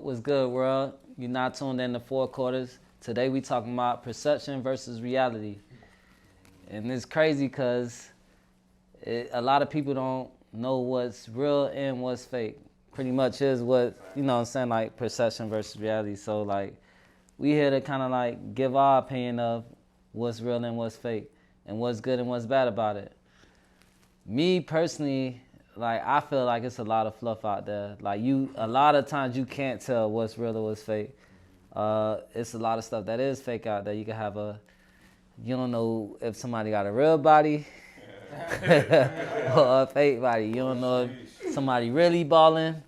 What's good, world? You're not tuned in to Four Quarters. Today we talking about perception versus reality. And it's crazy because a lot of people don't know what's real and what's fake. Pretty much is what, you know what I'm saying, like perception versus reality. So like we here to kind of like give our opinion of what's real and what's fake and what's good and what's bad about it. Me personally, like I feel like it's a lot of fluff out there. Like a lot of times you can't tell what's real or what's fake. It's a lot of stuff that is fake out there. You can have you don't know if somebody got a real body or a fake body. You don't know if somebody really balling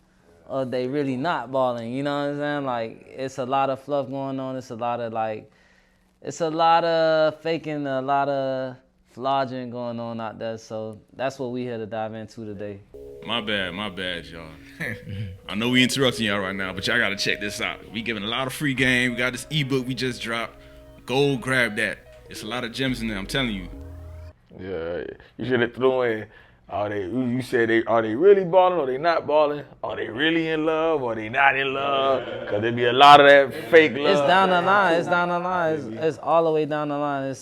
or they really not balling. You know what I'm saying? Like it's a lot of fluff going on. It's a lot of faking, a lot of flaunting going on out there. So that's what we here to dive into today. My bad, y'all. I know we interrupting y'all right now, but y'all gotta check this out. We giving a lot of free game. We got this ebook we just dropped. Go grab that. It's a lot of gems in there, I'm telling you. Yeah, you should have thrown in. You said are they really balling or they not balling? Are they really in love or they not in love? Because there be a lot of that fake love. It's down the line. It's all the way down the line.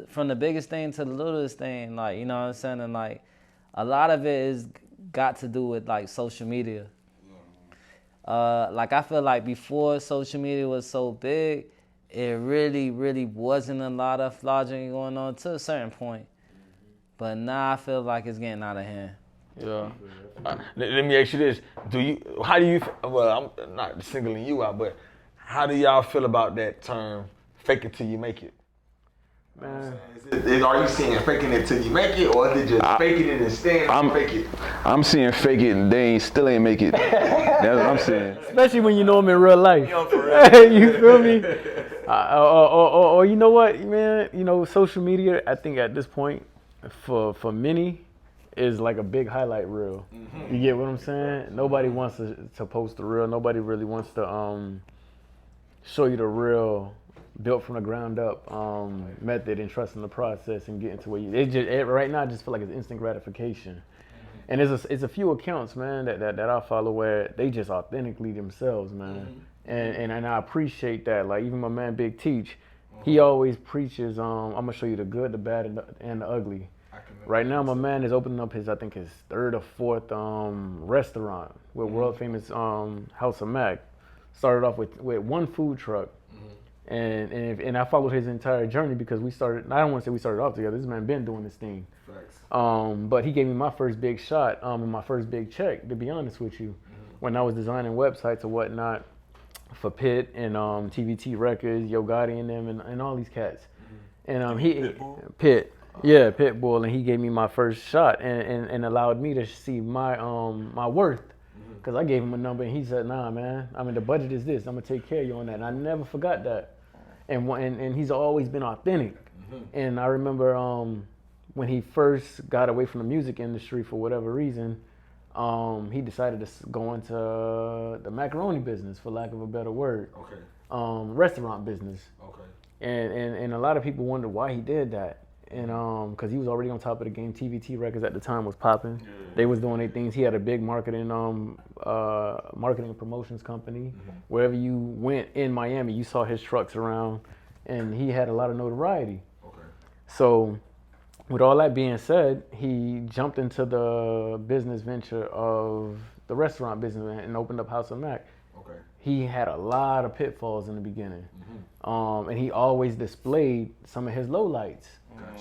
From the biggest thing to the littlest thing, like, you know what I'm saying? And like a lot of it is got to do with like social media. Like I feel like before social media was so big, it really, really wasn't a lot of flaunting going on to a certain point. But now I feel like it's getting out of hand. Yeah. Let me ask you this. How do you, well, I'm not singling you out, but how do y'all feel about that term, fake it till you make it? Man. Are you seeing faking it till you make it, or is it just faking it and staying fake it? I'm seeing fake it and they still ain't make it. That's what I'm saying. Especially when you know them in real life. You feel me? Or you know what, man? You know, social media, I think at this point, for many, is like a big highlight reel. Mm-hmm. You get what I'm saying? Nobody wants to post the real. Nobody really wants to show you the real, built from the ground up method and trusting the process and getting to where you. Right now, I just feel like it's instant gratification. Mm-hmm. And it's a few accounts, man, that I follow where they just authentically themselves, man. Mm-hmm. And I appreciate that. Like even my man Big Teach, he always preaches, I'm gonna show you the good, the bad, and the ugly. Right now, my man is opening up his third or fourth restaurant with world famous House of Mac. Started off with one food truck. And I followed his entire journey because I don't want to say we started off together. This man been doing this thing. But he gave me my first big shot and my first big check, to be honest with you, when I was designing websites or whatnot for Pitt and TVT Records, Yo Gotti and them and all these cats. And Pitbull, and he gave me my first shot and allowed me to see my my worth. Because I gave him a number and he said, nah, man, I mean, the budget is this. I'm going to take care of you on that. And I never forgot that. And he's always been authentic. Mm-hmm. And I remember when he first got away from the music industry for whatever reason, he decided to go into the macaroni business, for lack of a better word. Okay. Restaurant business. Okay. And a lot of people wonder why he did that. And because he was already on top of the game. TVT Records at the time was popping. Yeah. They was doing their things. He had a big marketing and promotions company. Mm-hmm. Wherever you went in Miami, you saw his trucks around, and he had a lot of notoriety. Okay. So with all that being said, he jumped into the business venture of the restaurant business and opened up House of Mac. Okay. He had a lot of pitfalls in the beginning. Mm-hmm. And he always displayed some of his lowlights.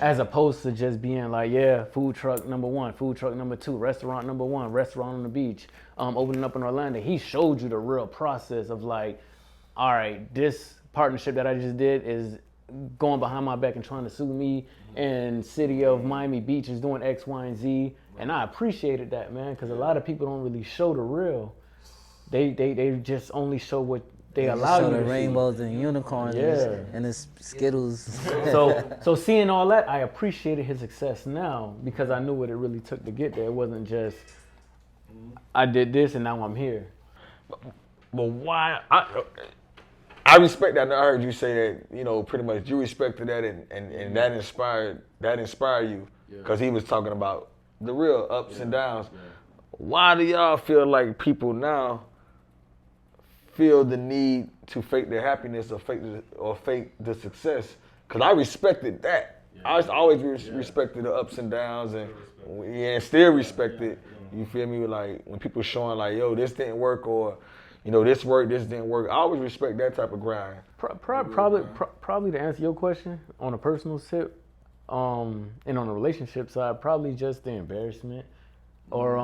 As opposed to just being like, yeah, food truck number one, food truck number two, restaurant number one, restaurant on the beach, opening up in Orlando. He showed you the real process of like, all right, this partnership that I just did is going behind my back and trying to sue me, and city of Miami Beach is doing X, Y, and Z. And I appreciated that, man, because a lot of people don't really show the real. They just only show what they allow you to the rainbows and unicorns and the Skittles. So seeing all that, I appreciated his success now because I knew what it really took to get there. It wasn't just I did this and now I'm here. But why? I respect that. And I heard you say that, you know, pretty much you respected that and that inspired you because he was talking about the real ups and downs. Yeah. why do y'all feel like people now feel the need to fake their happiness or fake the success? Because I respected that. I always respected the ups and downs and still respect it. You feel me? Like when people showing like, yo, this didn't work, or this worked, this didn't work. I always respect that type of grind. Probably to answer your question on a personal tip, and on the relationship side, probably just the embarrassment, or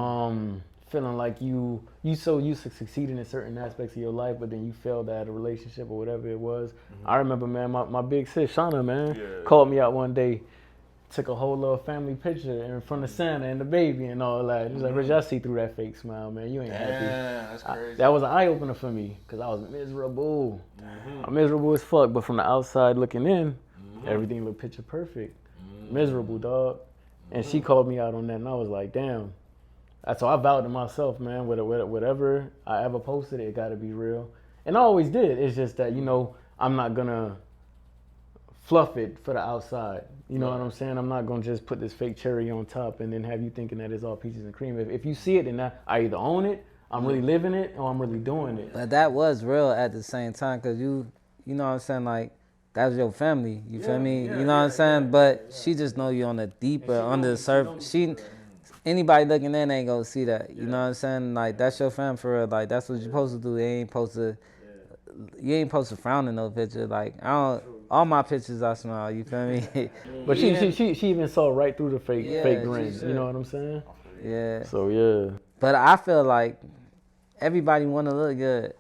feeling like you so used to succeeding in certain aspects of your life, but then you failed at a relationship or whatever it was. I remember, man, my big sis Shauna, man, called me out one day, took a whole little family picture in front of Santa and the baby and all that. She was like, Rich, I see through that fake smile, man. You ain't happy. Yeah, that's crazy. That was an eye opener for me, because I was miserable. I'm miserable as fuck, but from the outside looking in, everything looked picture perfect. Miserable, dog. And she called me out on that, and I was like, damn. So I vowed to myself, man, whatever I ever posted, it got to be real. And I always did. It's just that, I'm not going to fluff it for the outside. You know what I'm saying? I'm not going to just put this fake cherry on top and then have you thinking that it's all peaches and cream. If you see it, then I either own it, I'm really living it, or I'm really doing it. But that was real at the same time, because you know what I'm saying, like, that was your family. You feel me? You know what I'm saying? But she just know you on the deeper, under the surface. Anybody looking in ain't gonna see that. You know what I'm saying? Like, that's your fam for real. Like, that's what you're supposed to do. You ain't supposed to frown in no picture. Like, all my pictures I smile. You feel me? But she even saw right through the fake grin. You know what I'm saying? Yeah. So yeah. But I feel like everybody wanna look good.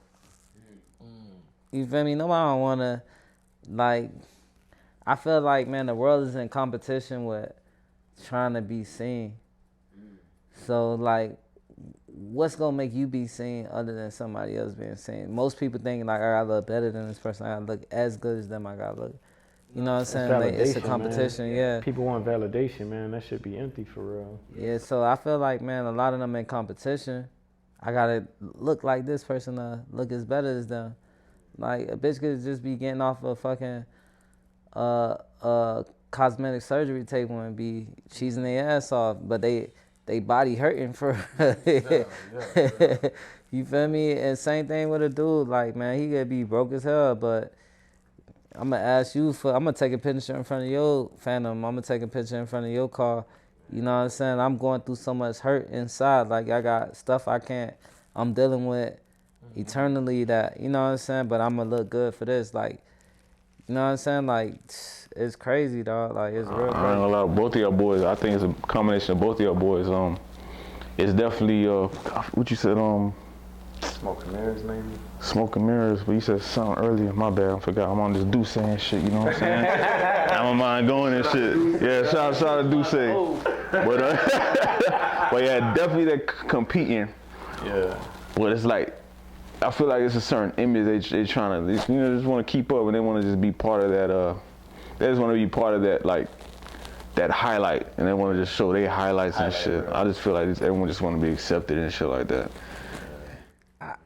You feel me? Nobody don't wanna, like, I feel like, man, the world is in competition with trying to be seen. So, like, what's going to make you be seen other than somebody else being seen? Most people think, like, I got to look better than this person. I got to look as good as them. I got to look, you know what I'm saying? Like, it's a competition, man. People want validation, man. That should be empty for real. Yeah, so I feel like, man, a lot of them in competition. I got to look like this person, look as better as them. Like, a bitch could just be getting off a fucking cosmetic surgery table and be cheesing their ass off, but they body hurting for you feel me? And same thing with a dude, like, man, he could be broke as hell, but I'm gonna take a picture in front of your Phantom, I'm gonna take a picture in front of your car. You know what I'm saying? I'm going through so much hurt inside, like, I got stuff I'm dealing with eternally, that, you know what I'm saying, but I'm gonna look good for this, like, you know what I'm saying? Like, it's crazy, dog. Like, it's real crazy. I ain't gonna lie, both of y'all boys, I think it's a combination of both of y'all boys. It's definitely, what you said, Smoke and mirrors, maybe? Smoke and mirrors, but you said something earlier. My bad, I forgot. I'm on this Duce and shit, you know what I'm saying? I don't mind going and shit. Yeah, shout out to Duce. But yeah, definitely that competing. Yeah. But it's like, I feel like it's a certain image they trying to, just want to keep up, and they want to just be part of that, they just want to be part of that, like, that highlight, and they want to just show their highlights and shit. Bro. I just feel like everyone just want to be accepted and shit like that.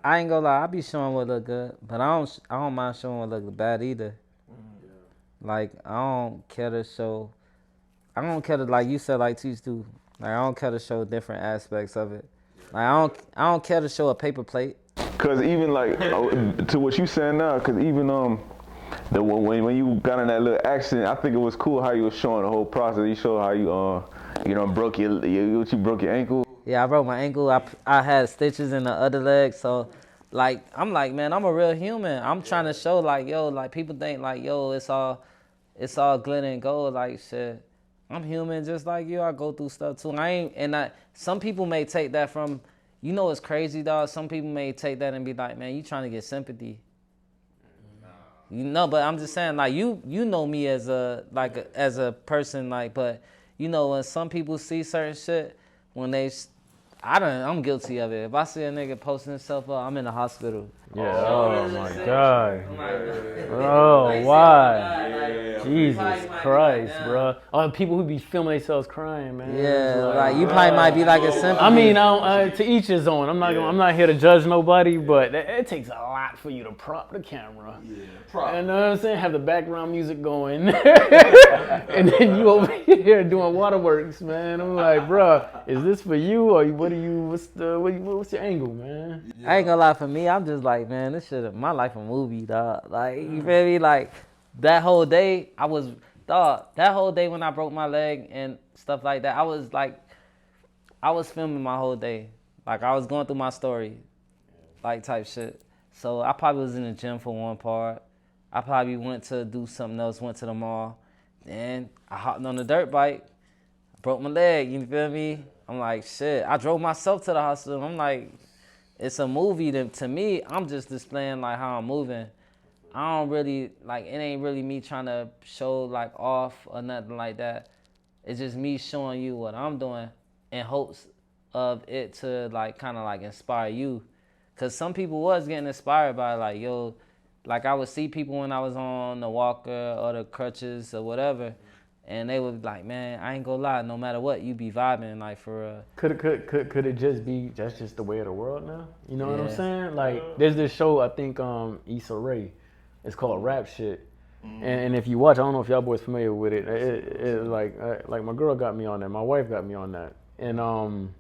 I ain't gonna lie, I be showing what look good, but I don't mind showing what look bad either. Like, I don't care to, like you said, like Teach do. Like, I don't care to show different aspects of it. Like, I don't care to show a paper plate. Cause even like to what you saying now, cause even when you got in that little accident, I think it was cool how you was showing the whole process. You showed how you broke your ankle. Yeah, I broke my ankle. I had stitches in the other leg, so like I'm like, man, I'm a real human. I'm trying to show, like, yo, like, people think like, yo, it's all glitter and gold, like, shit. I'm human just like you. I go through stuff too. Some people may take that from, you know, it's crazy, dog. Some people may take that and be like, man, you trying to get sympathy. You know, but I'm just saying, like, you know me as a person, like, but you know, when some people see certain shit, I'm guilty of it. If I see a nigga posting himself up, I'm in the hospital. Yeah. Oh my God. Oh, why? Jesus Christ, bro. Oh, people who be filming themselves crying, man. Yeah, like you probably might be like a simple. I mean, to each his own. I'm not here to judge nobody, but it takes a lot for you to prop the camera. Yeah, prop. You know what I'm saying? Have the background music going, and then you over here doing waterworks, man. I'm like, bro, is this for you or what are you? What's your angle, man? I ain't gonna lie, for me, I'm just like, man, this shit, my life a movie, dog. Like, you feel me? Like, that whole day, that whole day when I broke my leg and stuff like that, I was filming my whole day. Like, I was going through my story, like, type shit. So I probably was in the gym for one part. I probably went to do something else, went to the mall. Then I hopped on the dirt bike, broke my leg, you feel me? I'm like, shit. I drove myself to the hospital. I'm like, it's a movie to me. I'm just displaying like how I'm moving. I don't really, like, it ain't really me trying to show like off or nothing like that. It's just me showing you what I'm doing in hopes of it to like kind of like inspire you. Cause some people was getting inspired by like, yo, like I would see people when I was on the walker or the crutches or whatever, and they would be like, man, I ain't gonna lie, no matter what, you be vibing like for real. Could it just be that's just the way of the world now? You know what I'm saying? Like there's this show I think Issa Rae, it's called Rap Shit, and if you watch, I don't know if y'all boys familiar with it. It like my girl got me on that, my wife got me on that, and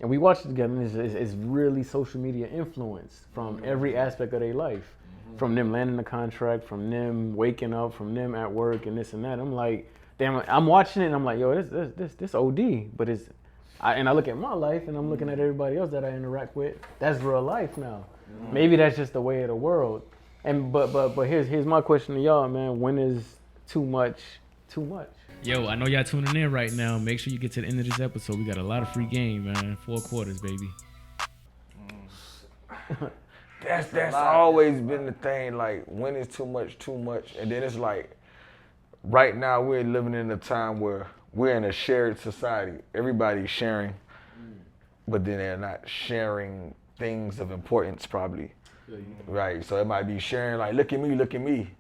we watched it together. And it's really social media influence from every aspect of their life, from them landing the contract, from them waking up, from them at work, and this and that. I'm like, damn, I'm watching it, and I'm like, yo, this OD, but and I look at my life, and I'm looking at everybody else that I interact with. That's real life now. Maybe that's just the way of the world. And but here's my question to y'all, man. When is too much too much? Yo, I know y'all tuning in right now. Make sure you get to the end of this episode. We got a lot of free game, man. 4 quarters, baby. That's always been the thing. Like, when is too much, and then it's like, right now we're living in a time where we're in a shared society. Everybody's sharing, but then they're not sharing things of importance, probably. Right, so it might be sharing like, look at me,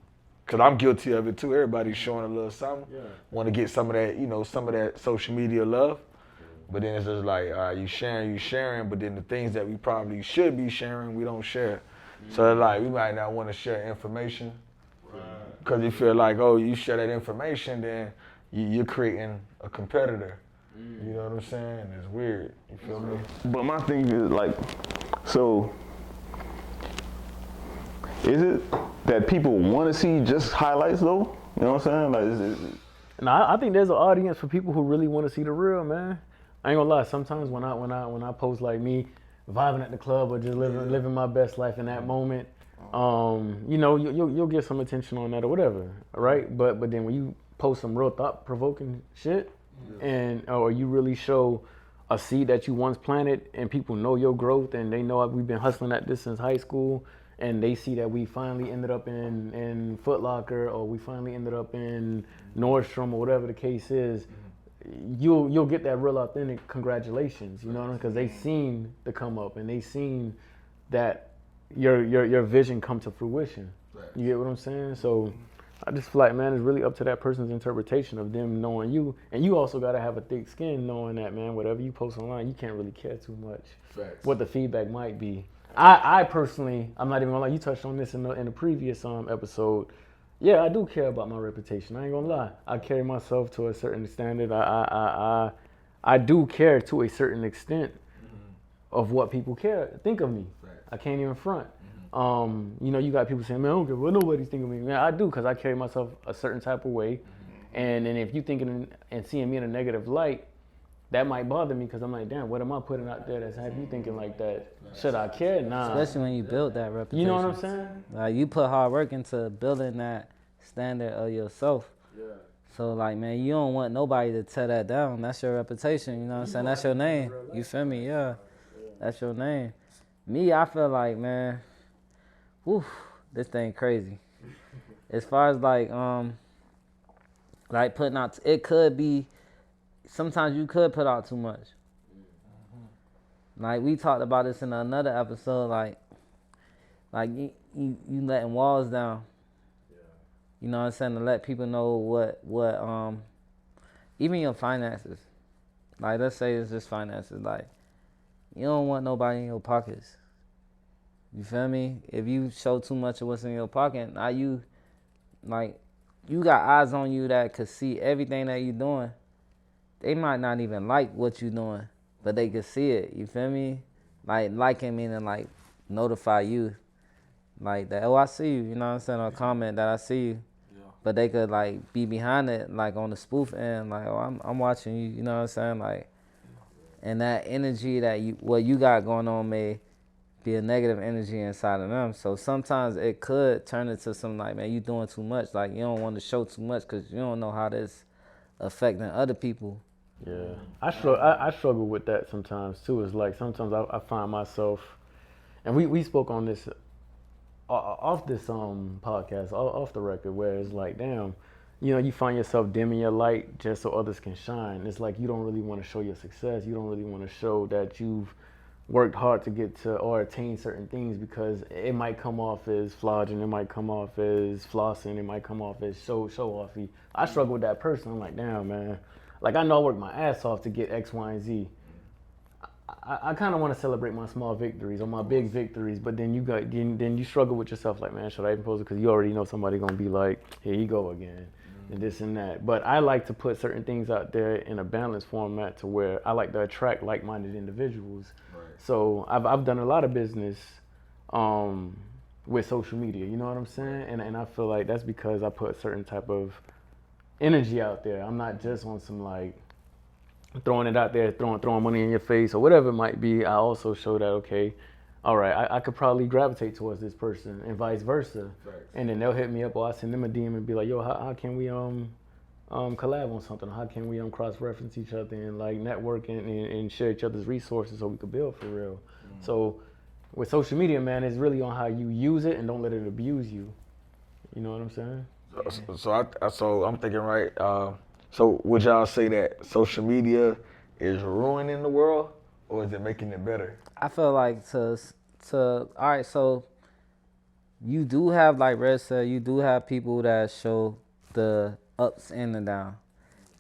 because I'm guilty of it too. Everybody's showing a little something. Want to get some of that, some of that social media love. But then it's just like, you sharing, but then the things that we probably should be sharing, we don't share. So it's like, we might not want to share information. Because you feel like, oh, you share that information, then you're creating a competitor. You know what I'm saying? It's weird. You feel me? But my thing is like, so is it that people want to see just highlights though? You know what I'm saying? Like, No, I think there's an audience for people who really want to see the real, man. I ain't gonna lie. Sometimes when I post like me vibing at the club or just living my best life in that moment, you'll get some attention on that or whatever, right? But then when you post some real thought-provoking shit, or you really show a seed that you once planted, and people know your growth, and they know we've been hustling at this since high school, and they see that we finally ended up in Foot Locker, or we finally ended up in Nordstrom, or whatever the case is. You'll get that real authentic congratulations, you know, because they seen the come up and they seen that your vision come to fruition. You get what I'm saying? So I just feel like, man, it's really up to that person's interpretation of them knowing you, and you also got to have a thick skin knowing that, man, whatever you post online, you can't really care too much what the feedback might be. I personally, I'm not even gonna lie, you touched on this in the previous episode. Yeah, I do care about my reputation. I ain't gonna lie. I carry myself to a certain standard. I do care to a certain extent of what people think of me. I can't even front. You got people saying, man, I don't care what nobody's thinking of me. Man, I do, because I carry myself a certain type of way. And if you thinking and seeing me in a negative light, that might bother me, because I'm like, damn, what am I putting out there that's have you thinking like that? Should I care? Nah. Especially when you build that reputation. You know what I'm saying? Like, you put hard work into building that standard of yourself. So, like, man, you don't want nobody to tear that down. That's your reputation, you know what I'm saying? That's your name. You feel me? Yeah. That's your name. Me, I feel like, man, this thing crazy. As far as, like putting out, it could be, sometimes you could put out too much. Like, we talked about this in another episode, like you letting walls down. You know what I'm saying? To let people know what even your finances. Like, let's say it's just finances. Like, you don't want nobody in your pockets. You feel me? If you show too much of what's in your pocket, now you got eyes on you that could see everything that you doing. They might not even like what you doing, but they could see it. You feel me? Like, liking meaning like notify you. Like that, oh, I see you. You know what I'm saying? Or comment that I see you. But they could like be behind it, like on the spoof end, like, oh, I'm watching you. You know what I'm saying? Like, and that energy that what you got going on may be a negative energy inside of them. So sometimes it could turn into some like, man, you doing too much. Like, you don't want to show too much because you don't know how this affecting other people. Yeah, I struggle with that sometimes too. It's like sometimes I find myself, and we spoke on this off this podcast, off the record, where it's like, damn, you know, you find yourself dimming your light just so others can shine. It's like you don't really want to show your success. You don't really want to show that you've worked hard to get to or attain certain things, because it might come off as flaunting, it might come off as flossing, it might come off as show offy. I struggle with that person. I'm like, damn, man. Like, I know I worked my ass off to get X, Y, and Z. I kind of want to celebrate my small victories or my big victories, but then you struggle with yourself, like, man, should I even post it? Because you already know somebody gonna be like, here you go again, and this and that. But I like to put certain things out there in a balanced format to where I like to attract like-minded individuals. Right. So I've done a lot of business with social media. You know what I'm saying? And I feel like that's because I put a certain type of energy out there. I'm not just on some like throwing it out there, throwing money in your face or whatever it might be. I also show that, okay, all right, I could probably gravitate towards this person and vice versa. Right. And then they'll hit me up, or I send them a DM and be like, yo, how can we collab on something? How can we cross-reference each other and like network and share each other's resources so we could build for real? Mm-hmm. So with social media, man, it's really on how you use it and don't let it abuse you. You know what I'm saying? So I'm thinking, right? So would y'all say that social media is ruining the world, or is it making it better? I feel like all right, so you do have, like Red said, you do have people that show the ups and the downs.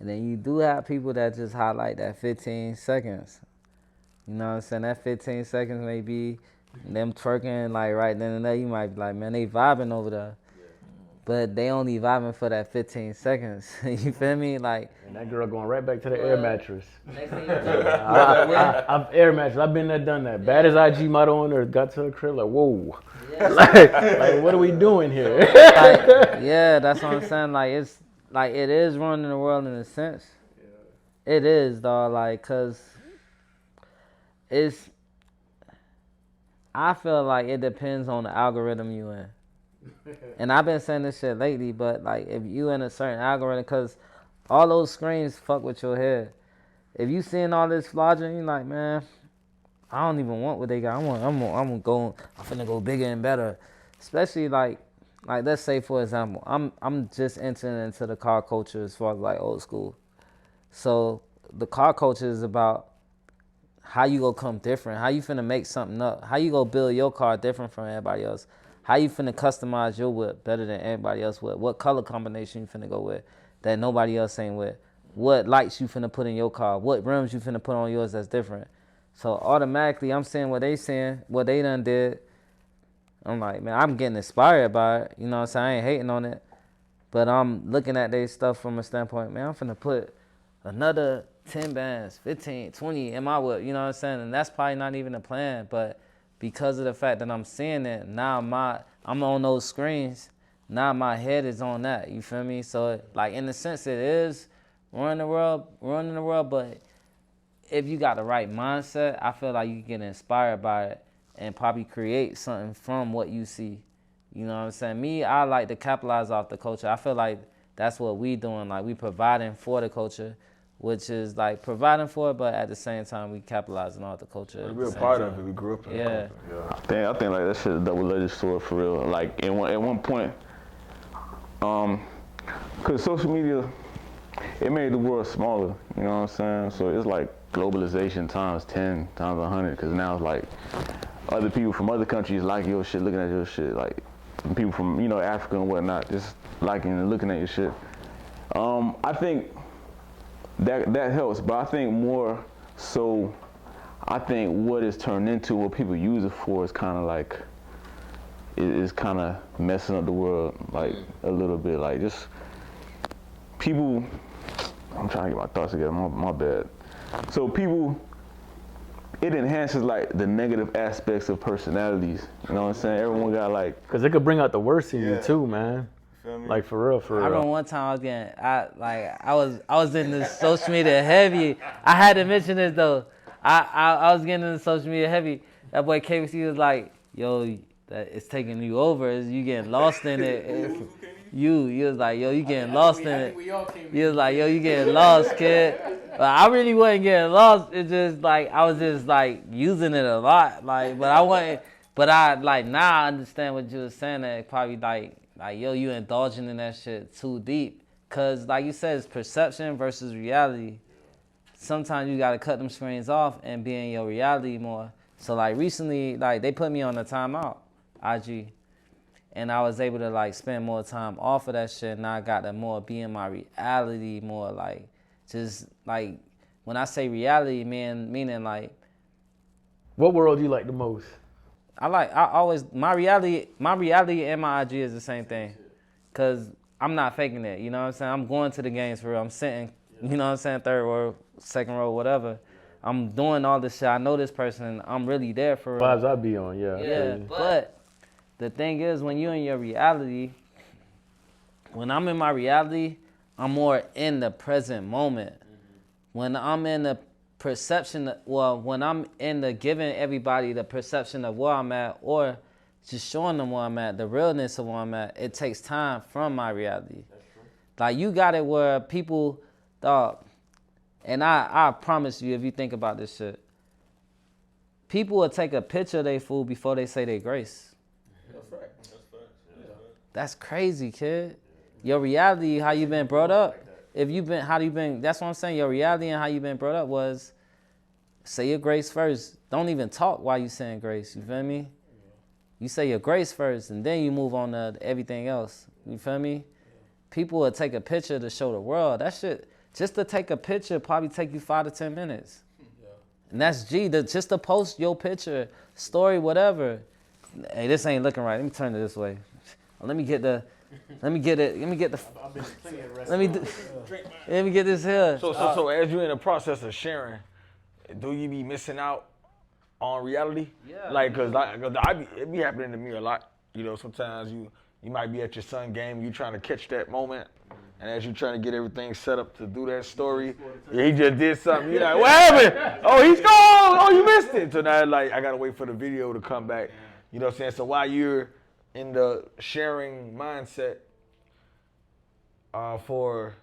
And then you do have people that just highlight that 15 seconds. You know what I'm saying? That 15 seconds may be them twerking like right then and there. You might be like, man, they vibing over there. But they only vibing for that 15 seconds. You feel me? Like, and that girl going right back to the air mattress. I've air mattress. I've been there, done that. Bad as IG model on earth, got to the crib like, whoa. Yeah. like, what are we doing here? Like, yeah, that's what I'm saying. Like, it's like it is running the world in a sense. Yeah. It is, dog. Like, cause I feel like it depends on the algorithm you in. And I've been saying this shit lately, but like if you in a certain algorithm, cause all those screens fuck with your head. If you seeing all this flogging, you like, man, I don't even want what they got. I'm finna go bigger and better. Especially like let's say for example, I'm just entering into the car culture as far as like old school. So the car culture is about how you go come different, how you finna make something up, how you go build your car different from everybody else. How you finna customize your whip better than everybody else with? What color combination you finna go with that nobody else ain't with? What lights you finna put in your car? What rims you finna put on yours that's different? So automatically I'm seeing what they saying, what they done did. I'm like, man, I'm getting inspired by it. You know what I'm saying? I ain't hating on it. But I'm looking at their stuff from a standpoint, man, I'm finna put another 10 bands, 15, 20 in my whip. You know what I'm saying? And that's probably not even a plan, but because of the fact that I'm seeing it, now I'm on those screens, now my head is on that, you feel me? So, like, in a sense, it is running the world, but if you got the right mindset, I feel like you can get inspired by it and probably create something from what you see. You know what I'm saying? Me, I like to capitalize off the culture. I feel like that's what we doing, like, we providing for the culture, which is like providing for it, but at the same time we capitalizing on the culture. We're a part of it. We grew up in it. Yeah. I think like that shit is a double-edged sword for real. Like at one point, cause social media, it made the world smaller. You know what I'm saying? So it's like globalization times 10, times 100. Cause now it's like other people from other countries like your shit, looking at your shit. Like people from, you know, Africa and whatnot, just liking and looking at your shit. I think that helps, but I think more so, I think what it's turned into, what people use it for, is kind of like, is kind of messing up the world, like a little bit, like just people. I'm trying to get my thoughts together. My bad. So people, it enhances like the negative aspects of personalities. You know what I'm saying? Everyone got like, because it could bring out the worst in you too, man. Like for real. I remember one time I was getting, I was in the social media heavy. I had to mention this though. I was getting into social media heavy. That boy KBC was like, yo, that it's taking you over. You getting lost in it. You was like, yo, you getting lost in it. You was like, yo, you getting lost, kid. But I really wasn't getting lost. It's just like, I was just like using it a lot. Like, but I wasn't, but I like, now I understand what you was saying, that it probably like, yo, you indulging in that shit too deep. Cause like you said, it's perception versus reality. Sometimes you gotta cut them screens off and be in your reality more. So like recently, like they put me on a timeout, IG. And I was able to like spend more time off of that shit. And I got to more be in my reality, more like, just like, when I say reality, man, meaning like. What world do you like the most? My reality and my IG is the same thing. Cause I'm not faking it, you know what I'm saying? I'm going to the games for real. I'm sitting, you know what I'm saying, third row, second row, whatever. I'm doing all this shit. I know this person. I'm really there for real. Vibes I be on, yeah. Yeah, but the thing is, when you're in your reality, when I'm in my reality, I'm more in the present moment. When I'm in the perception, when I'm in the giving everybody the perception of where I'm at, or just showing them where I'm at, the realness of where I'm at, it takes time from my reality. Like, you got it where people thought, and I promise you, if you think about this shit, people will take a picture of their food before they say their grace. That's crazy, kid. Your reality, how you been brought up. That's what I'm saying. Your reality and how you been brought up was, say your grace first. Don't even talk while you saying grace. You feel me? You say your grace first, and then you move on to everything else. You feel me? People will take a picture to show the world. That shit, just to take a picture, probably take you 5 to 10 minutes. And that's just to post your picture, story, whatever. Hey, this ain't looking right. Let me turn it this way. Let me get this here. So as you're in the process of sharing, do you be missing out on reality? Yeah. Like, cause it be happening to me a lot. You know, sometimes you might be at your son game, you trying to catch that moment, and as you trying to get everything set up to do that story, he just did something. You're like, what happened? Oh, he's gone. Oh, you missed it. So now, like, I gotta wait for the video to come back. You know what I'm saying? So while you're in the sharing mindset for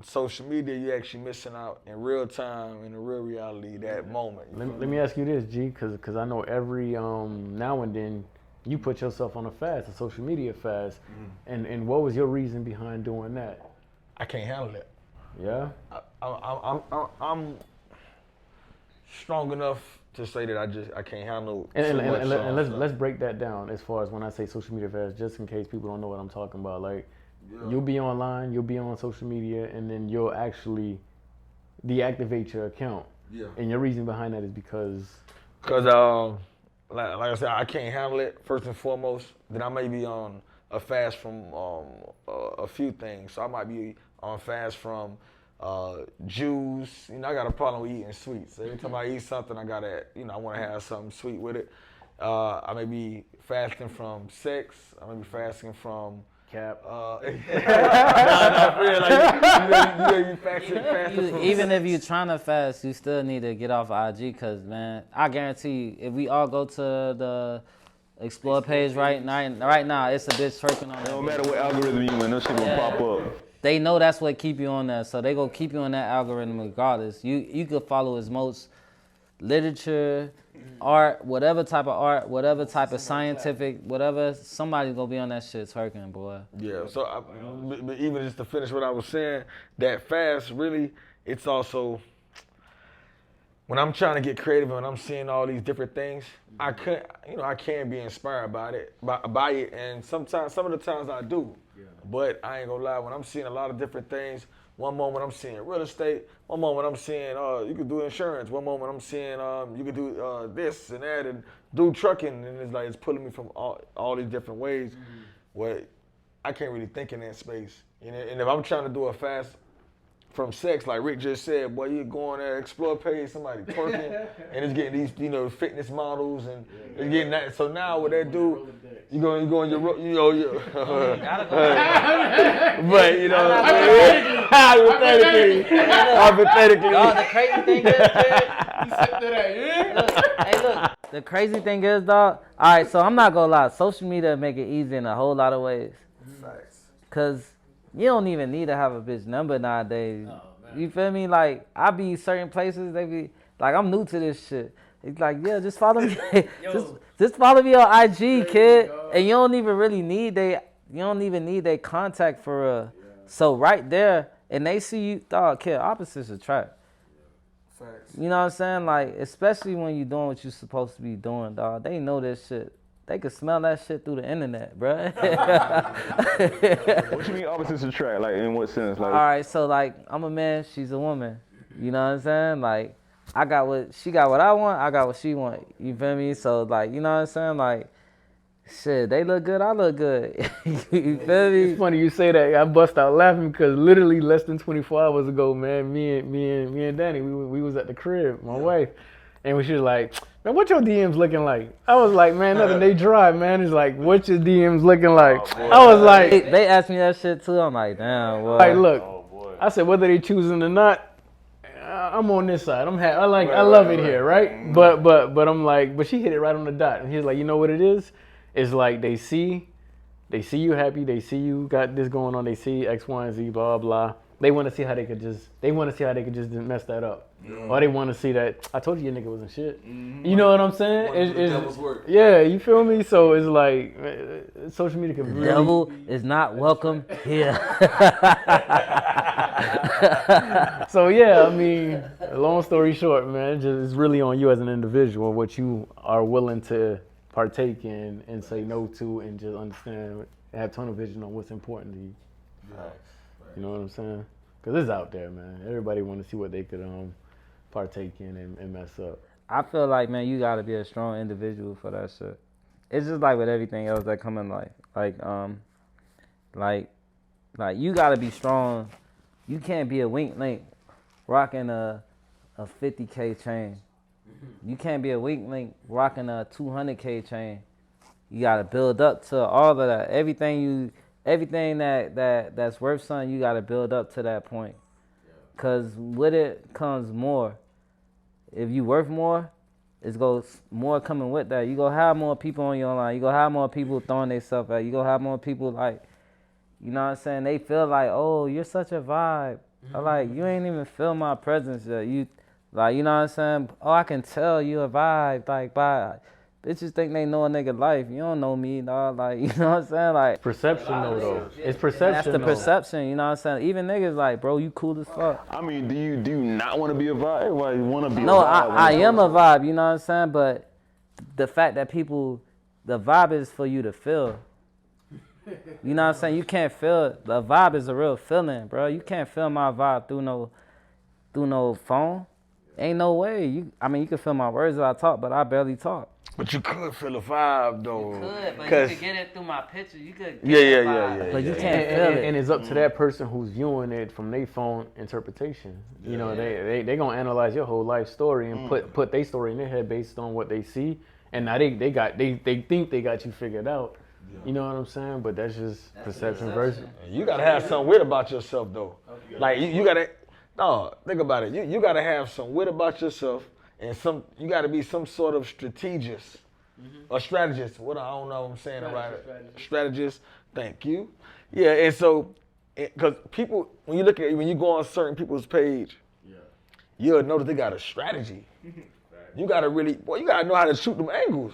social media, you're actually missing out in real time, in the real reality, that moment. Let me ask you this, G, because I know every now and then you put yourself on a fast, a social media fast, and what was your reason behind doing that? I can't handle it. Yeah? I'm strong enough to say that I can't handle and let's break that down as far as when I say social media fast, just in case people don't know what I'm talking about. Like, you'll be online, you'll be on social media, and then you'll actually deactivate your account. Yeah. And your reason behind that is because like I said, I can't handle it first and foremost. Then I may be on a fast from a few things. So I might be on fast from juice. You know, I got a problem with eating sweets. Every time I eat something, I want to have something sweet with it. I may be fasting from sex. I may be fasting from cap. Even if you're trying to fast, you still need to get off IG, because, man, I guarantee you, if we all go to the Explore page right now, it's a bitch twerking on there. No matter what algorithm you in, that shit gonna pop up. They know that's what keep you on there, so they gonna keep you on that algorithm regardless. You could follow as most literature, art, whatever type of scientific, whatever, somebody's gonna be on that shit twerking, boy. Yeah, so but even just to finish what I was saying, that fast, really, it's also, when I'm trying to get creative and when I'm seeing all these different things, I can be inspired by it, and some of the times I do. Yeah. But I ain't gonna lie, when I'm seeing a lot of different things, one moment I'm seeing real estate, one moment I'm seeing you could do insurance, one moment I'm seeing you could do this and that and do trucking, and it's like it's pulling me from all these different ways where I can't really think in that space. And if I'm trying to do a fast from sex, like Rick just said, boy, you go on there, explore page, somebody twerking, and it's getting these, fitness models, and it's getting that. So now what they do, you go in your, but hypothetically. Oh, the crazy thing is, look, the crazy thing is, dog. All right, so I'm not gonna lie, social media make it easy in a whole lot of ways. Cause you don't even need to have a bitch number nowadays. Oh, you feel me? Like, I be certain places, they be like, I'm new to this shit. It's like, yeah, just follow me. just follow me on IG, kid. And you don't even really need their contact for real. Yeah. So right there, and they see you, dog, kid, opposites attract. Facts. You know what I'm saying? Like, especially when you're doing what you're supposed to be doing, dog. They know this shit. They could smell that shit through the internet, bro. What you mean opposites attract? Like, in what sense? Like, all right, so like, I'm a man, she's a woman. You know what I'm saying? Like, she got what I want, I got what she want. You feel me? So like, you know what I'm saying? Like, shit, they look good, I look good. You feel me? It's funny you say that. I bust out laughing because literally less than 24 hours ago, man, me and Danny, we was at the crib, my wife, and she was like, man, what your DMs looking like? I was like, man, nothing, they dry, man. It's like, what your DMs looking like? I was like, they asked me that shit too. I'm like, damn, boy. Like, look, I said, whether they choosing or not, I'm on this side. I love it here, right? But I'm like, but she hit it right on the dot. And he's like, you know what it is? It's like they see you happy, they see you got this going on, they see X, Y, and Z, blah, blah. They want to see how they could just mess that up. Yeah. Or they want to see that, I told you your nigga wasn't shit. Mm-hmm. You know what I'm saying? It's yeah, you feel me? So it's like, social media can really... devil is not welcome here. So yeah, I mean, long story short, man, it's really on you as an individual, what you are willing to partake in and say no to, and just understand, have tunnel vision on what's important to you. Right. You know what I'm saying? Because it's out there, man. Everybody want to see what they could partake in and mess up. I feel like, man, you got to be a strong individual for that shit. It's just like with everything else that come in life. Like you got to be strong. You can't be a wink link rocking a 50K chain. You can't be a weak link rocking a 200K chain. You gotta build up to all of that. Everything that's worth something, you gotta build up to that point. Cause with it comes more. If you worth more, it's goes more coming with that. You gonna have more people on your line. You gonna have more people throwing themselves at you. You gonna have more people like, you know what I'm saying? They feel like, oh, you're such a vibe. I'm like, you ain't even feel my presence yet. You know what I'm saying? Oh, I can tell you a vibe. Like, bye. Bitches think they know a nigga life. You don't know me, dog. Like, you know what I'm saying? Like, perception, though. It's perception. That's the perception. You know what I'm saying? Even niggas like, bro, you cool as fuck. I mean, do you not want to be a vibe? Everybody want to be. No, a vibe. I am a vibe. You know what I'm saying? But the fact that the vibe is for you to feel. You know what I'm saying? You can't feel. The vibe is a real feeling, bro. You can't feel my vibe through no phone. Ain't no way. You can feel my words as I talk, but I barely talk. But you could feel a vibe, though. You could, but you could get it through my picture. You could get yeah. But you can't feel it. And it's up to that person who's viewing it from their phone interpretation. You know, they gonna analyze your whole life story and put their story in their head based on what they see. And now they think they got you figured out. You know what I'm saying? But that's just perception versus. You gotta have some wit about yourself, though. Like you gotta. No, think about it. You gotta have some wit about yourself, and you gotta be some sort of strategist or strategist. I don't know what I'm saying about it. Strategist. Thank you. Yeah, and so because people, when you go on certain people's page, you'll know that they got a strategy. You gotta you gotta know how to shoot them angles.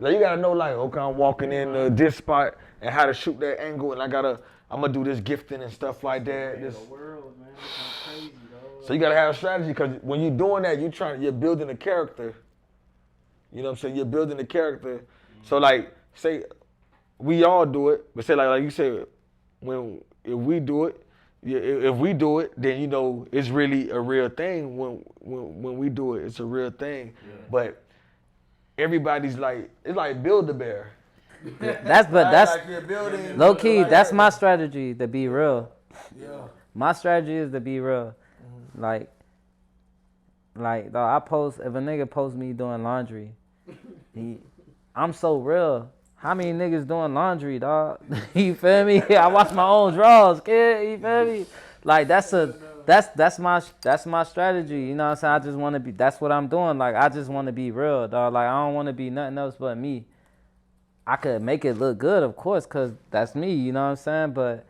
Like you gotta know, like, okay, I'm walking in this spot and how to shoot that angle, and I'm gonna do this gifting and stuff like that. So you gotta have a strategy, because when you're doing that, you're building a character. You know what I'm saying? You're building a character. So like, say we all do it, but say like you said, if we do it, then you know it's really a real thing. When we do it, it's a real thing. Yeah. But everybody's like, it's like Build-A-Bear. That's like low key. That's my strategy, to be real. Yeah. My strategy is to be real. Like, dog, I post, if a nigga posts me doing laundry, I'm so real. How many niggas doing laundry, dog? You feel me? I wash my own drawers, kid. You feel me? Like, that's my strategy. You know what I'm saying? I just want to be, that's what I'm doing. Like, I just want to be real, dog. Like, I don't want to be nothing else but me. I could make it look good, of course, because that's me, you know what I'm saying? But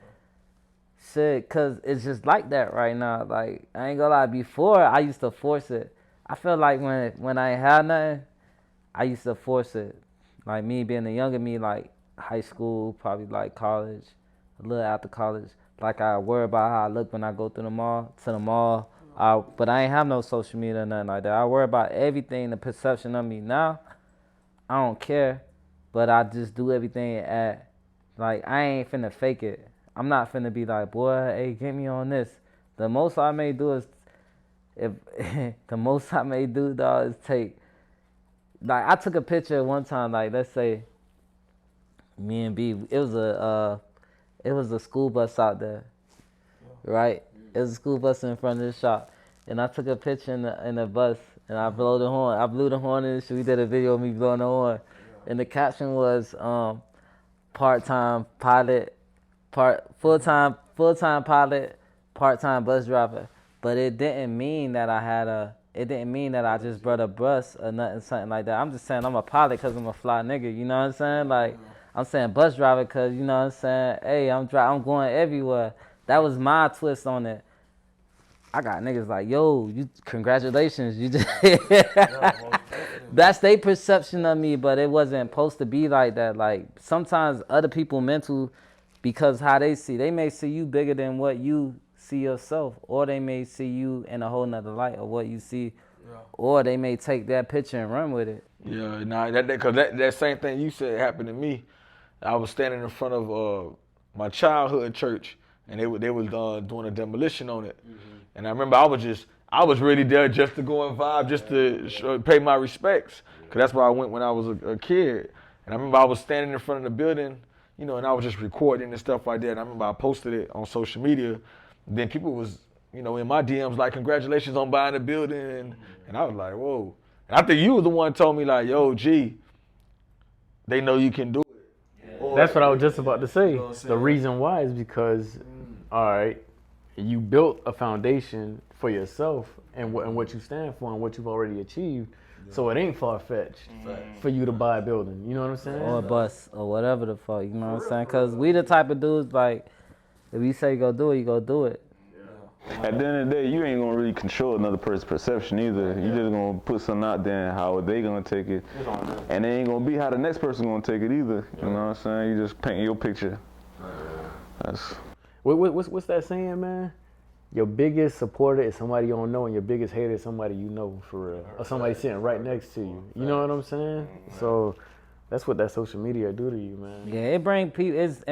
shit, because it's just like that right now. Like, I ain't gonna lie, before I used to force it. I feel like when I ain't had nothing, I used to force it. Like, me being a younger me, like high school, probably like college, a little after college. Like, I worry about how I look when I go to the mall. But I ain't have no social media or nothing like that. I worry about everything, the perception of me. Now, I don't care. But I just do everything like, I ain't finna fake it. I'm not finna be like, boy, hey, get me on this. The most I may do, dog, is take, like, I took a picture one time, like, let's say, me and B, it was a school bus out there, right? It was a school bus in front of the shop. And I took a picture in the bus, and I blew the horn. And shit. We did a video of me blowing the horn. And the caption was part-time pilot, full-time pilot, part-time bus driver. But it didn't mean that I just brought a bus or nothing, something like that. I'm just saying I'm a pilot because I'm a fly nigga, you know what I'm saying? Like, I'm saying bus driver because, you know what I'm saying? Hey, I'm going everywhere. That was my twist on it. I got niggas like, yo, congratulations. You just that's their perception of me, but it wasn't supposed to be like that. Like, sometimes other people mental, because how they may see you bigger than what you see yourself, or they may see you in a whole nother light of what you see, or they may take that picture and run with it. Yeah, nah, that same thing you said happened to me. I was standing in front of my childhood church, and they was doing a demolition on it. Mm-hmm. And I remember I was really there just to go and vibe, just to pay my respects, because that's where I went when I was a kid. And I remember I was standing in front of the building, you know, and I was just recording and stuff like that. And I remember I posted it on social media. Then people was, you know, in my DMs like, congratulations on buying the building. And I was like, whoa. And I think you was the one who told me, like, yo, G, they know you can do it. Yeah. That's what I was just about to say. The reason why is because, all right, you built a foundation for yourself and what you stand for and what you've already achieved. So it ain't far-fetched for you to buy a building. You know what I'm saying? Or a bus or whatever the fuck. You know what I'm saying? Because we the type of dudes, like, if you say you go do it, you go do it. At the end of the day, you ain't gonna really control another person's perception either. You just gonna put something out there and how they gonna take it. And it ain't gonna be how the next person gonna take it either. You know what I'm saying? You just paint your picture. That's... What's that saying, man? Your biggest supporter is somebody you don't know, and your biggest hater is somebody you know, for real. Or somebody sitting right next to you. You know what I'm saying? So that's what that social media do to you, man. Yeah, it bring people, it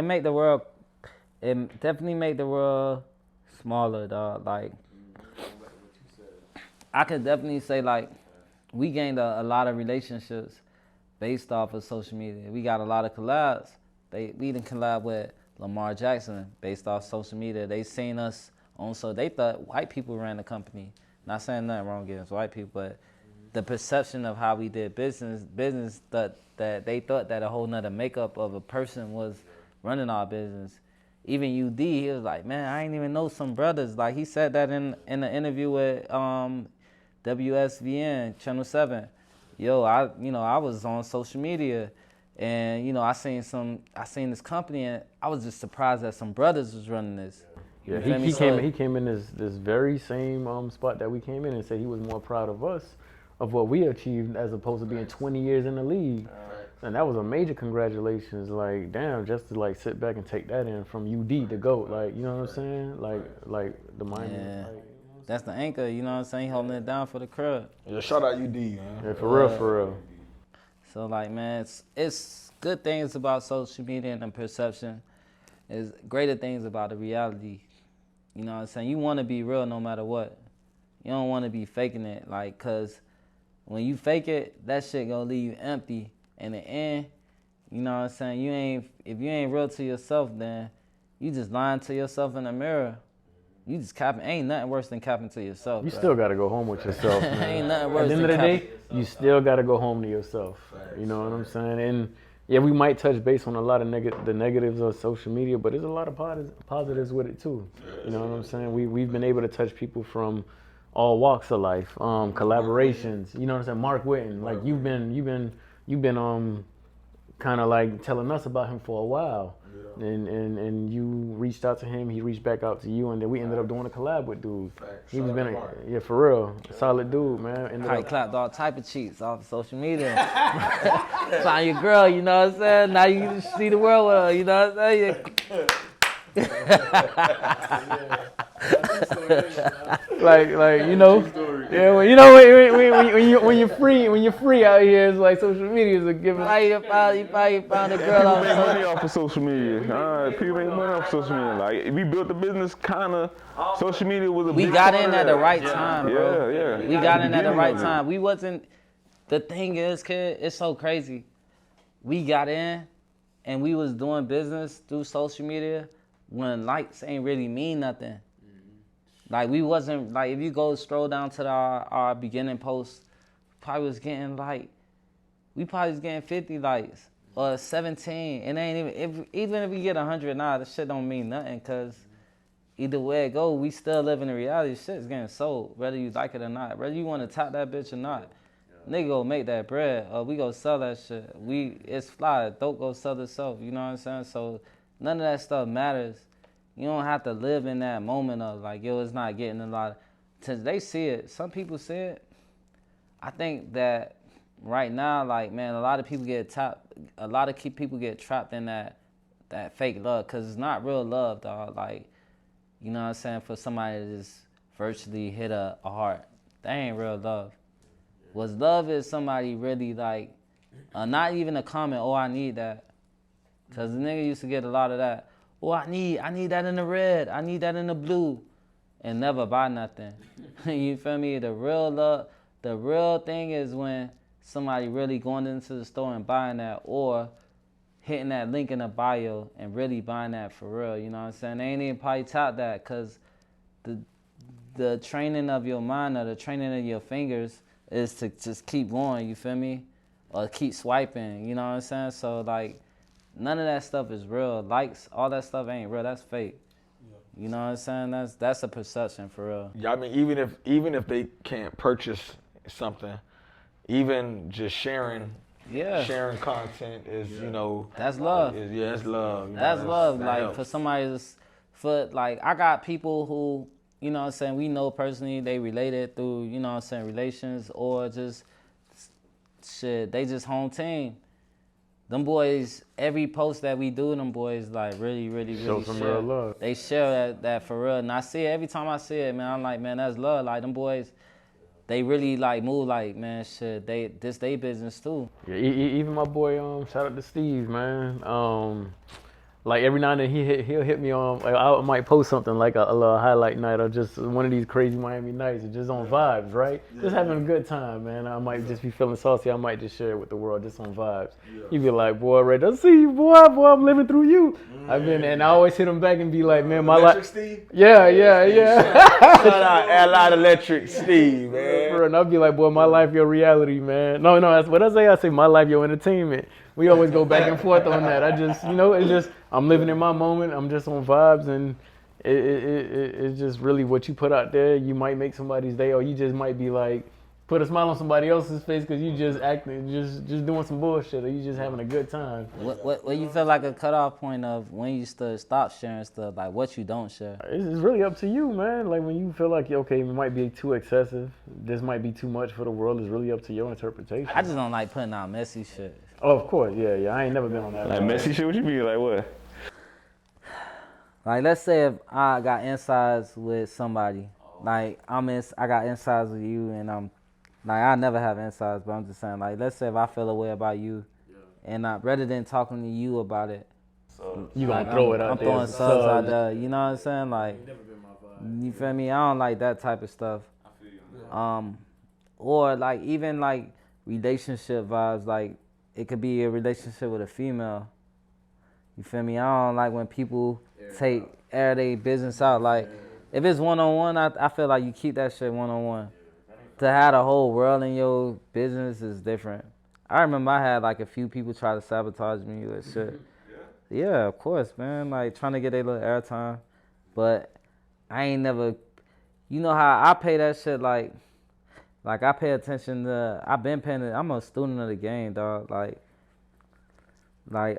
definitely make the world smaller, dog. Like, I could definitely say, like, we gained a lot of relationships based off of social media. We got a lot of collabs. We didn't collab with Lamar Jackson based off social media. They seen us on, so they thought white people ran the company. Not saying nothing wrong against white people, but the perception of how we did business that they thought that a whole nother makeup of a person was running our business. Even UD, he was like, man, I ain't even know some brothers. Like, he said that in an interview with WSVN, Channel 7. Yo, I was on social media, and, you know, I seen this company, and I was just surprised that some brothers was running this. Yeah, he came in this very same spot that we came in and said he was more proud of us, of what we achieved, as opposed to being 20 years in the league. And that was a major congratulations. Like, damn, just to like sit back and take that in from UD to GOAT. Like, you know what I'm saying? Like the mind. Yeah. That's the anchor, you know what I'm saying? He holding it down for the crowd. Yeah, shout out UD, man. Yeah, for real, for real. So like, man, it's good things about social media and the perception. It's greater things about the reality. You know what I'm saying? You want to be real no matter what. You don't want to be faking it, like, cause when you fake it, that shit gonna leave you empty. In the end, you know what I'm saying? If you ain't real to yourself, then you just lying to yourself in the mirror. You just capping. Ain't nothing worse than capping to yourself. You bro. still gotta go home with yourself, man. Ain't nothing worse At the end than of the day, capping. you still gotta go home to yourself. You know what I'm saying? And yeah, we might touch base on a lot of the negatives of social media, but there's a lot of positives with it too. You know what I'm saying? We've been able to touch people from all walks of life, collaborations. You know what I'm saying? Mark Whitten, like you've been kind of like telling us about him for a while, and you reached out to him, he reached back out to you, and then we ended up doing a collab with dude. He was yeah, for real, solid dude, man. Probably clapped all type of cheats off of social media. Find your girl, you know what I'm saying? Now you can see the world with her, you know what I'm saying? like you know, yeah. When you know when you're free out here, it's like social media is a given. You found a girl off People make money off of social media. People make money off of social media. Like we built the business, kind of. Social media was a. We big got part in of at that. the right time, bro. Yeah. We got in at the right time. We wasn't. The thing is, kid, it's so crazy. We got in, and we was doing business through social media when likes ain't really mean nothing. Like we wasn't like if you go stroll down to our beginning post, probably was getting like we probably was getting 50 likes or 17. It ain't even if we get 100 now, this shit don't mean nothing because either way it go, we still live in the reality. Shit's getting sold, whether you like it or not. Whether you want to top that bitch or not, nigga go make that bread or we go sell that shit. It's fly. Dope go sell itself. You know what I'm saying? So none of that stuff matters. You don't have to live in that moment of like, yo, it's not getting a lot. They see it. Some people see it. I think that right now, like, man, a lot of people get trapped in that fake love because it's not real love, dog. Like, you know what I'm saying? For somebody to just virtually hit a heart, that ain't real love. What's love is somebody really like, not even a comment, oh, I need that. Because the nigga used to get a lot of that. Oh, I need that in the red. I need that in the blue. And never buy nothing. You feel me? The real thing is when somebody really going into the store and buying that or hitting that link in the bio and really buying that for real. You know what I'm saying? They ain't even probably taught that because the training of your mind or the training of your fingers is to just keep going, you feel me? Or keep swiping, you know what I'm saying? So like, none of that stuff is real. Likes, all that stuff ain't real. That's fake. You know what I'm saying? That's a perception for real. Yeah, I mean, even if they can't purchase something, even just sharing content is, you know, that's love. That's love. That's love. That like helps. for somebody like I got people who, you know what I'm saying, we know personally, they related through, you know what I'm saying, relations or just shit, they just home team. Them boys, every post that we do, them boys like really show some real love. They share that for real. And I see it every time I see it, man. I'm like, man, that's love. Like them boys, they really like move like, man, shit. This they business too. Yeah, even my boy, shout out to Steve, man. Like every now and then he'll hit me on. Like, I might post something like a little highlight night or just one of these crazy Miami nights, just on vibes, right? Yeah. Just having a good time, man. I might just be feeling saucy. I might just share it with the world, just on vibes. Yeah. You be like, boy, Ray, I see you, boy, I'm living through you. And I always hit him back and be like, man, my life. Steve? Yeah. Shout out Allied Electric Steve, man. And I'll be like, boy, my life, your reality, man. No, that's what I say. I say, my life, your entertainment. We always go back and forth on that. I just, you know, it's just, I'm living in my moment. I'm just on vibes, and it's just really what you put out there. You might make somebody's day, or you just might be like, put a smile on somebody else's face because you just acting, just doing some bullshit, or you just having a good time. What you feel like a cutoff point of when you stop sharing stuff, like what you don't share? It's really up to you, man. Like when you feel like, okay, it might be too excessive, this might be too much for the world, it's really up to your interpretation. I just don't like putting out messy shit. Oh, of course, yeah. I ain't never been on that. Like messy shit, what you mean? Like what? Like let's say if I got insides with somebody, like I got insides with you, and like I never have insides, but I'm just saying, like, let's say if I feel a way about you, and rather than talking to you about it, You gonna like, throw it out I'm there. throwing as a subs out sub. there. You know what I'm saying? Like, you feel me? I don't like that type of stuff. Or like even like relationship vibes. Like it could be a relationship with a female. You feel me? I don't like when people air their business out. Like if it's one-on-one, I feel like you keep that shit one-on-one. To have the whole world in your business is different. I remember I had like a few people try to sabotage me with shit. Yeah, of course, man. Like trying to get a little airtime, but I ain't never. You know how I pay that shit like I pay attention to. I've been paying. I'm a student of the game, dog. Like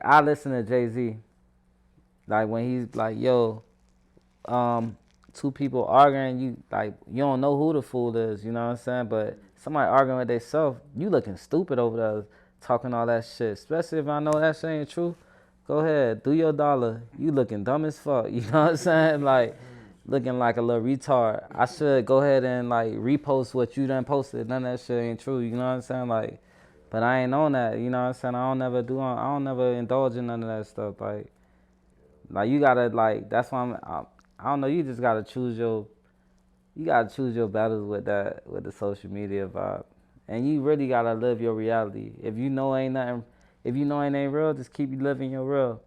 I listen to Jay-Z. Like when he's like, yo, two people arguing, you don't know who the fool is. You know what I'm saying? But somebody arguing with themselves, you looking stupid over there talking all that shit. Especially if I know that shit ain't true. Go ahead, do your dollar. You looking dumb as fuck. You know what I'm saying? Like, looking like a little retard. I should go ahead and, like, repost what you done posted. None of that shit ain't true. You know what I'm saying? Like, but I ain't on that. You know what I'm saying? I don't never indulge in none of that stuff. Like you gotta, like, that's why I don't know. You just gotta choose your battles with the social media vibe. And you really gotta live your reality. If you know it ain't real, just keep living your real.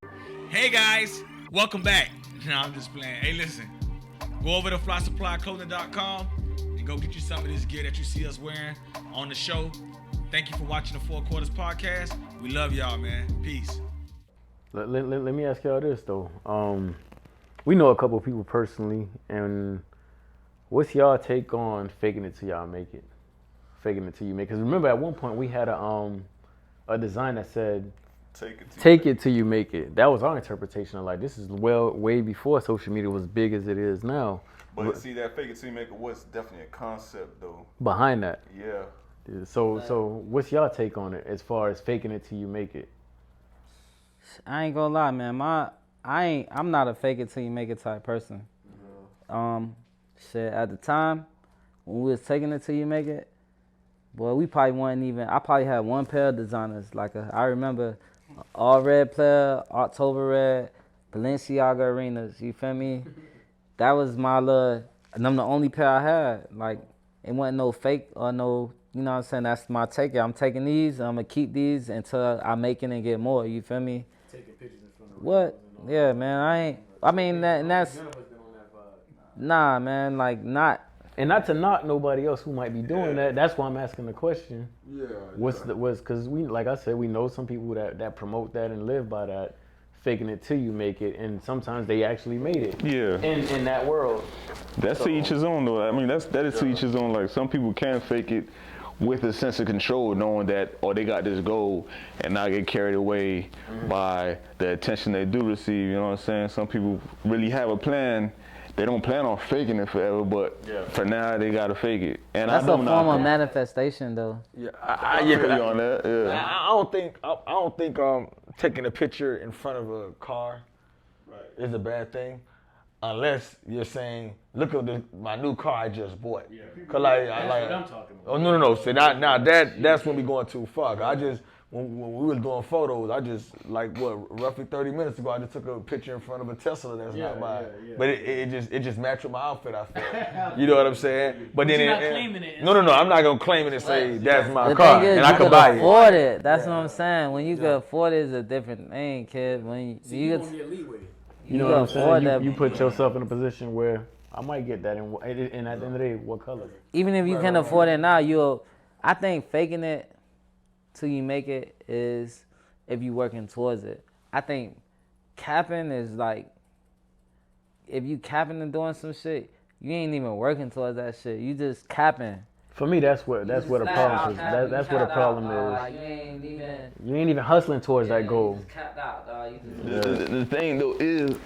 Hey guys, welcome back. No, I'm just playing. Hey, listen, go over to flysupplyclothing.com and go get you some of this gear that you see us wearing on the show. Thank you for watching the 4 Quarters podcast. We love y'all, man. Peace. Let me ask y'all this though. We know a couple of people personally, and what's y'all take on faking it till y'all make it? Faking it till you make it. Because remember at one point we had a design that said, Take it till you make it. That was our interpretation of like, this is way before social media was big as it is now. But see, that fake it till you make it was definitely a concept though. Behind that. Yeah. So what's y'all take on it as far as faking it till you make it? I ain't gonna lie, man. I'm not a fake it till you make it type person. Shit, at the time when we was taking it till you make it, boy, we probably wasn't even. I probably had one pair of designers. I remember all red player, October red, Balenciaga arenas. You feel me? That was my little. And I'm the only pair I had. Like it wasn't no fake or no. You know what I'm saying? That's my take it. I'm taking these. I'm gonna keep these until I make it and get more. You feel me? Taking pictures in front of What? Yeah, man. I mean that's. Nah, man. Like not. And not to knock nobody else who might be doing that. That's why I'm asking the question. Yeah. Because we, like I said, we know some people that promote that and live by that, faking it till you make it, and sometimes they actually made it. Yeah. In that world. That's to each his own though. I mean, that is to each his own. Like some people can fake it with a sense of control, knowing that they got this goal and not get carried away by the attention they do receive. You know what I'm saying? Some people really have a plan. They don't plan on faking it forever, but for now they gotta fake it. And That's a form of manifestation, though. Yeah, I feel you on that. Yeah. I don't think taking a picture in front of a car is a bad thing, unless you're saying, look at my new car I just bought. Yeah, cause like what I'm talking about. Oh no. See now that's when we going too far. When we was doing photos, roughly 30 minutes ago, I just took a picture in front of a Tesla that's not mine. But it just matched with my outfit, I felt. You know what I'm saying? But then you're not claiming it. No, I'm not gonna claim it and say that's my The car, thing is, and I can buy it. afford it. That's what I'm saying. When you can afford it, it's a different thing, kid. When you don't get leeway. You know what I'm saying? You put yourself in a position where I might get that, and at the end of the day, what color? Even if you can afford it now, I think faking it till you make it is if you working towards it. I think capping is like, if you capping and doing some shit, you ain't even working towards that shit. You just capping. For me, that's what the problem is. That's what the problem is. You ain't even hustling towards that goal. You just capped out, dog. The thing though is,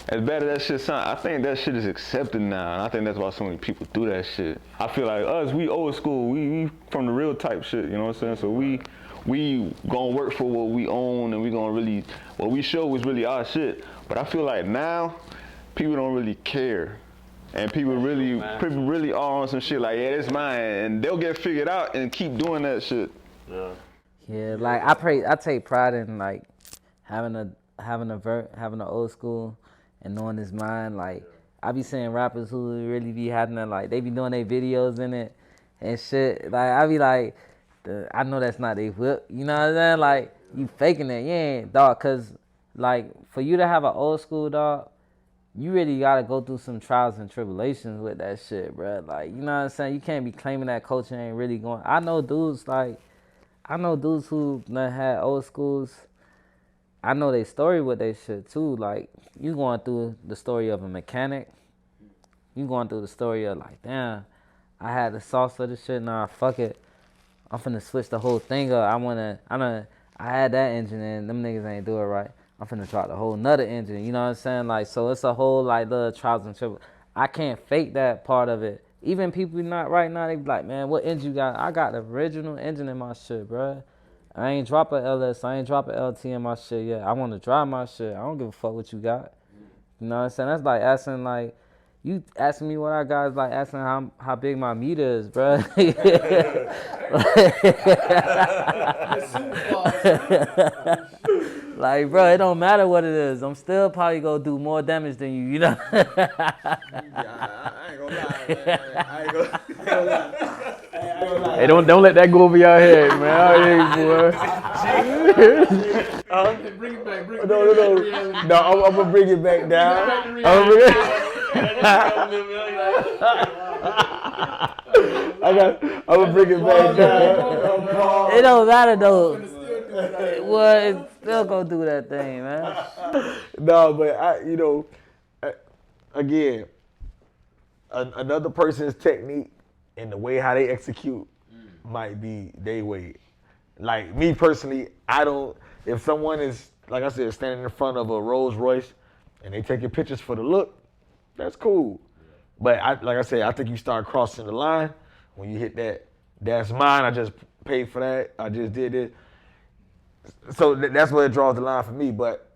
as bad as that shit sound, I think that shit is accepted now, and I think that's why so many people do that shit. I feel like us, we old school, we from the real type shit, you know what I'm saying? So we gonna work for what we own, and we gonna really, what we show is really our shit. But I feel like now, people don't really care. And people really are on some shit like, yeah, it's mine, and they'll get figured out and keep doing that shit. Yeah, like I take pride in like having an old school and knowing it's mine. Like I be seeing rappers who really be having that, like they be doing their videos in it and shit. Like I be like, I know that's not their whip. You know what I'm saying? Like you faking it, you ain't dog. Cause like for you to have an old school dog, you really gotta go through some trials and tribulations with that shit, bro. Like you know what I'm saying? You can't be claiming that culture ain't really going. I know dudes who done had old schools. I know they story with they shit too. Like you going through the story of a mechanic. You going through the story of like, damn, I had the sauce of this shit. Nah, fuck it. I'm finna switch the whole thing up. I had that engine and them niggas ain't do it right. I'm finna drop the whole nother engine. You know what I'm saying? Like, so it's a whole like little trials and tribulations. I can't fake that part of it. Even people not right now, they be like, man, what engine you got? I got the original engine in my shit, bro. I ain't drop a LS, I ain't drop a LT in my shit yet. I want to drive my shit. I don't give a fuck what you got. You know what I'm saying? That's like asking, like, you asking me what I got is like asking how big my meter is, bro. Like, bro, it don't matter what it is. I'm still probably gonna do more damage than you, you know? I ain't gonna lie, man. I ain't gonna lie. Hey, don't let that go over your head, man. Bring it back. No, I'm gonna bring it back down. I'm gonna bring it back down. It don't matter though. Well, it's still gonna do that thing, man. No, but again, another person's technique and the way how they execute might be their way. Like me personally, if someone is, like I said, standing in front of a Rolls Royce and they taking pictures for the look, that's cool. But like I said, I think you start crossing the line when you hit that. That's mine. I just paid for that. I just did it. So that's where it draws the line for me. But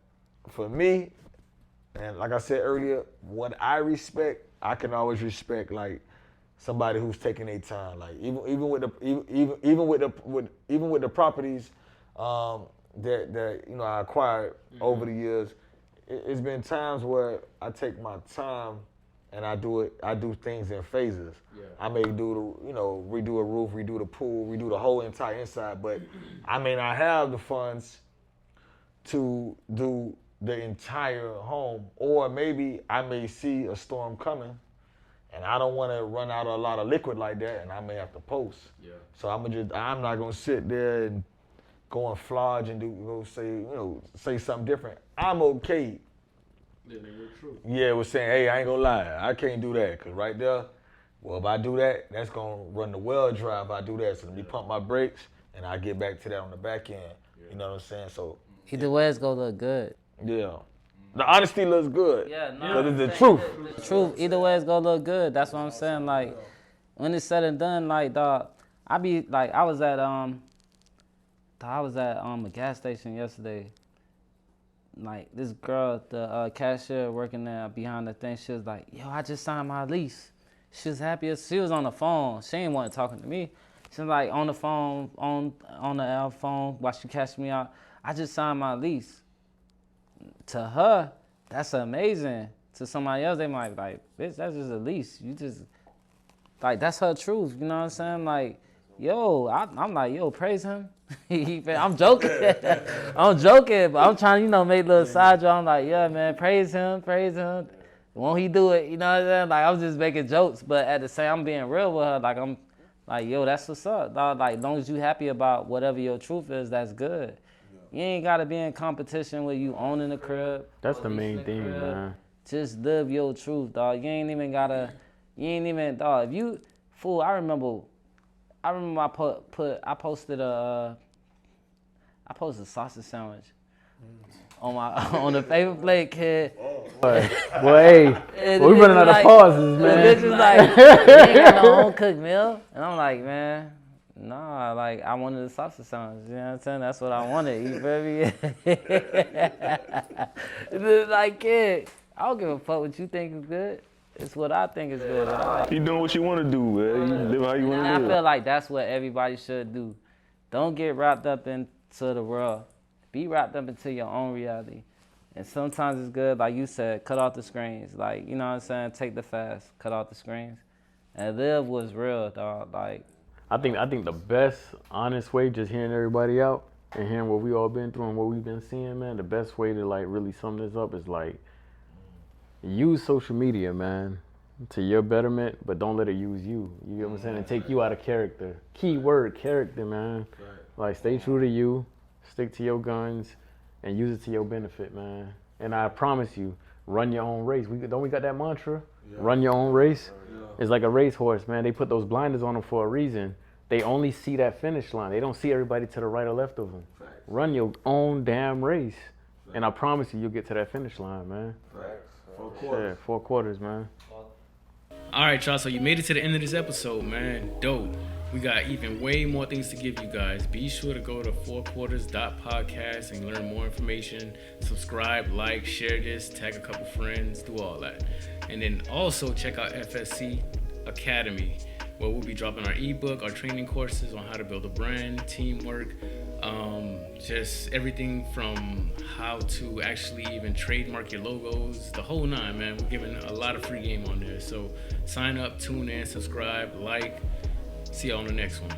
for me, and like I said earlier, what I respect, I can always respect like somebody who's taking their time. Like even with the properties that I acquired over the years, it's been times where I take my time and I do things in phases. Yeah. I may redo a roof, redo the pool, redo the whole entire inside, but I may not have the funds to do the entire home, or maybe I may see a storm coming and I don't want to run out a lot of liquid like that, and I may have to post. Yeah. So I'm not gonna sit there and go and flodge and say something different. I'm okay. Yeah, we're saying, hey, I ain't gonna lie, I can't do that, cause right there, well, if I do that, that's gonna run the well dry. If I do that, so let me pump my brakes, and I get back to that on the back end. Yeah. You know what I'm saying? So either way, it's gonna look good. Yeah, the honesty looks good. Yeah, because it's the truth. The truth. Either way, it's gonna look good. That's what I'm saying. Like when it's said and done, like dog, I was at a gas station yesterday. Like this girl, the cashier working there behind the thing, she was like, yo, I just signed my lease. She was happy as she was on the phone. She ain't want talking to me. She was like on the phone, on the phone while she cashed me out. I just signed my lease. To her, that's amazing. To somebody else, they might be like, bitch, that's just a lease. You just, like, that's her truth. You know what I'm saying? Like, yo, I'm like, yo, praise him. I'm joking. I'm joking, but I'm trying to, make a little side joke. I'm like, yeah, man, praise him. Won't he do it? You know what I'm saying? Like, I'm just making jokes, but at the same, I'm being real with her. Like, I'm like, yo, that's what's up, dog. Like, as long as you happy about whatever your truth is, that's good. You ain't got to be in competition with you owning the crib. That's the main thing, man. Just live your truth, dog. You ain't even, dog. If you, fool, I remember I posted a sausage sandwich on the paper plate, kid. Boy, hey, we running out of pauses, man. The bitch was like, you ain't got no home cooked meal? And I'm like, man, nah, like, I wanted a sausage sandwich, you know what I'm saying? That's what I wanted, you feel me? It's like, kid, I don't give a fuck what you think is good. it's what I think is good. What I like. You doing what you want to do, man. You live how you want And to I live. feel like that's what everybody should do. Don't get wrapped up into the world. Be wrapped up into your own reality. And sometimes it's good, like you said, cut off the screens. Like, you know what I'm saying? Take the fast, cut off the screens. And live what's real, dog. Like, I think the best honest way, just hearing everybody out and hearing what we all been through and what we've been seeing, man, the best way to like really sum this up is like use social media, man, to your betterment, but don't let it use you. You get what I'm saying? And take you out of character. Key word, character, man. Like stay true to you, stick to your guns, and use it to your benefit, man. And I promise you, run your own race. We got that mantra? Yeah. Run your own race. Yeah. It's like a racehorse, man. They put those blinders on them for a reason. They only see that finish line. They don't see everybody to the right or left of them. Facts. Run your own damn race. Facts. And I promise you, you'll get to that finish line, man. Facts. 4 quarters. Yeah, 4 quarters, man. All right, y'all. So you made it to the end of this episode, man. Dope. We got even way more things to give you guys. Be sure to go to 4quarters.podcast and learn more information. Subscribe, like, share this, tag a couple friends, do all that. And then also check out FSC Academy, where we'll be dropping our ebook, our training courses on how to build a brand, teamwork, just everything from how to actually even trademark your logos, the whole nine, man. We're giving a lot of free game on there. So sign up, tune in, subscribe, like. See you on the next one.